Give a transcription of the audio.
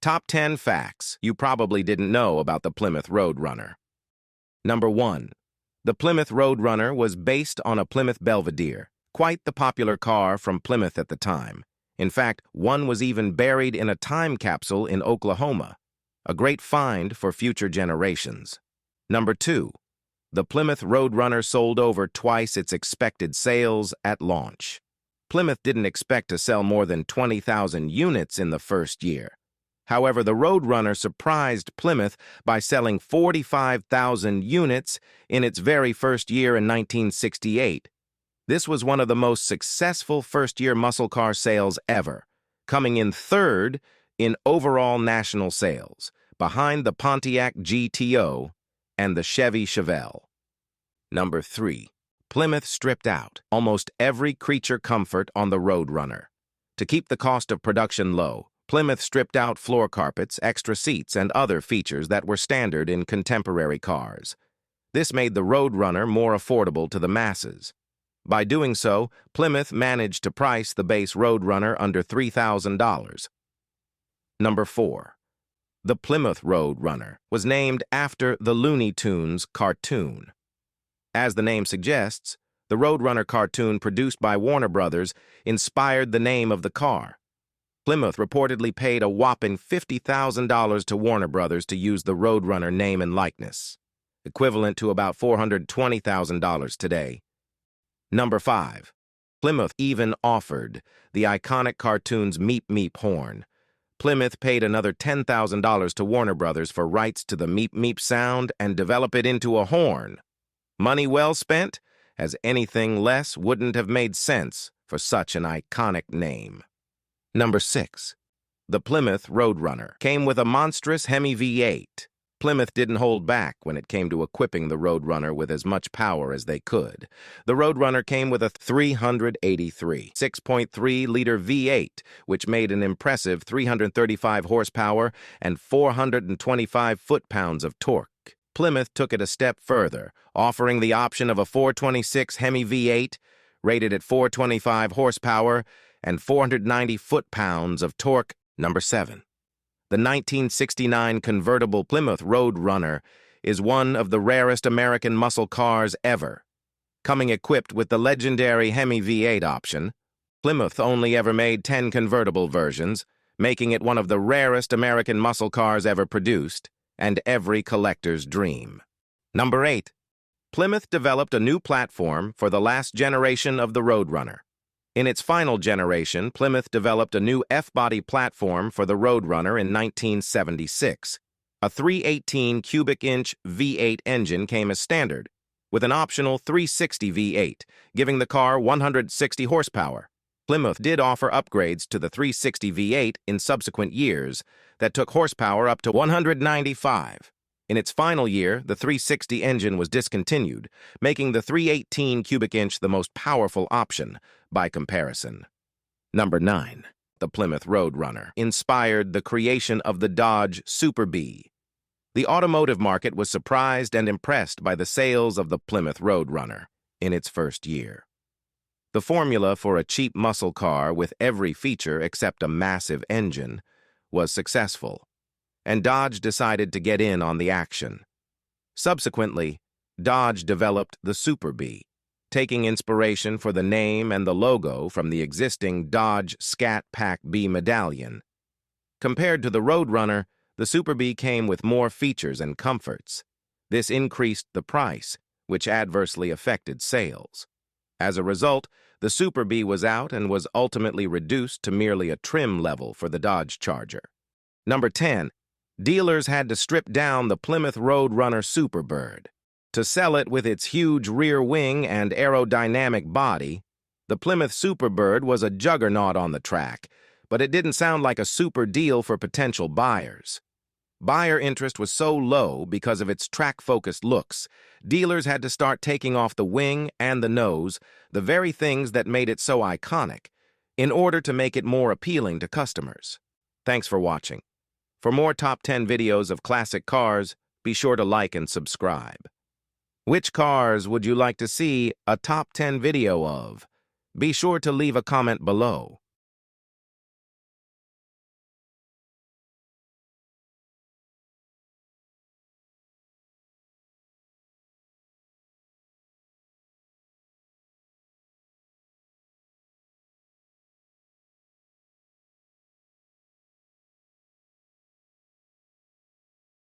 Top 10 facts you probably didn't know about the Plymouth RoadRunner. Number 1. The Plymouth RoadRunner was based on a Plymouth Belvedere, quite the popular car from Plymouth at the time. In fact, one was even buried in a time capsule in Oklahoma, a great find for future generations. Number 2. The Plymouth RoadRunner sold over twice its expected sales at launch. Plymouth didn't expect to sell more than 20,000 units in the first year. However, the RoadRunner surprised Plymouth by selling 45,000 units in its very first year in 1968. This was one of the most successful first-year muscle car sales ever, coming in third in overall national sales, behind the Pontiac GTO and the Chevy Chevelle. Number 3. Plymouth stripped out almost every creature comfort on the RoadRunner. To keep the cost of production low, Plymouth stripped out floor carpets, extra seats, and other features that were standard in contemporary cars. This made the RoadRunner more affordable to the masses. By doing so, Plymouth managed to price the base RoadRunner under $3,000. Number 4. The Plymouth RoadRunner was named after the Looney Tunes cartoon. As the name suggests, the RoadRunner cartoon produced by Warner Brothers inspired the name of the car. Plymouth reportedly paid a whopping $50,000 to Warner Brothers to use the RoadRunner name and likeness, equivalent to about $420,000 today. Number 5. Plymouth even offered the iconic cartoon's Meep Meep horn. Plymouth paid another $10,000 to Warner Brothers for rights to the Meep Meep sound and develop it into a horn. Money well spent, as anything less wouldn't have made sense for such an iconic name. Number 6. The Plymouth RoadRunner came with a monstrous Hemi V8. Plymouth didn't hold back when it came to equipping the RoadRunner with as much power as they could. The RoadRunner came with a 383 6.3-liter V8, which made an impressive 335 horsepower and 425 foot-pounds of torque. Plymouth took it a step further, offering the option of a 426 Hemi V8, rated at 425 horsepower and 490 foot-pounds of torque. Number 7. The 1969 convertible Plymouth RoadRunner is one of the rarest American muscle cars ever. Coming equipped with the legendary Hemi V8 option, Plymouth only ever made 10 convertible versions, making it one of the rarest American muscle cars ever produced, and every collector's dream. Number 8. Plymouth developed a new platform for the last generation of the RoadRunner. In its final generation, Plymouth developed a new F-body platform for the RoadRunner in 1976. A 318 cubic inch V8 engine came as standard, with an optional 360 V8, giving the car 160 horsepower. Plymouth did offer upgrades to the 360 V8 in subsequent years that took horsepower up to 195. In its final year, the 360 engine was discontinued, making the 318 cubic inch the most powerful option by comparison. Number 9. The Plymouth RoadRunner inspired the creation of the Dodge Superbird. The automotive market was surprised and impressed by the sales of the Plymouth RoadRunner in its first year. The formula for a cheap muscle car with every feature except a massive engine was successful, and Dodge decided to get in on the action. Subsequently, Dodge developed the Superbird, taking inspiration for the name and the logo from the existing Dodge Scat Pack B medallion. Compared to the RoadRunner, the Superbird came with more features and comforts. This increased the price, which adversely affected sales. As a result, the Superbird was out and was ultimately reduced to merely a trim level for the Dodge Charger. Number 10. Dealers had to strip down the Plymouth RoadRunner Superbird. To sell it with its huge rear wing and aerodynamic body, the Plymouth Superbird was a juggernaut on the track, but it didn't sound like a super deal for potential buyers. Buyer interest was so low because of its track-focused looks, dealers had to start taking off the wing and the nose, the very things that made it so iconic, in order to make it more appealing to customers. Thanks for watching. For more top 10 videos of classic cars, be sure to like and subscribe. Which cars would you like to see a top 10 video of? Be sure to leave a comment below.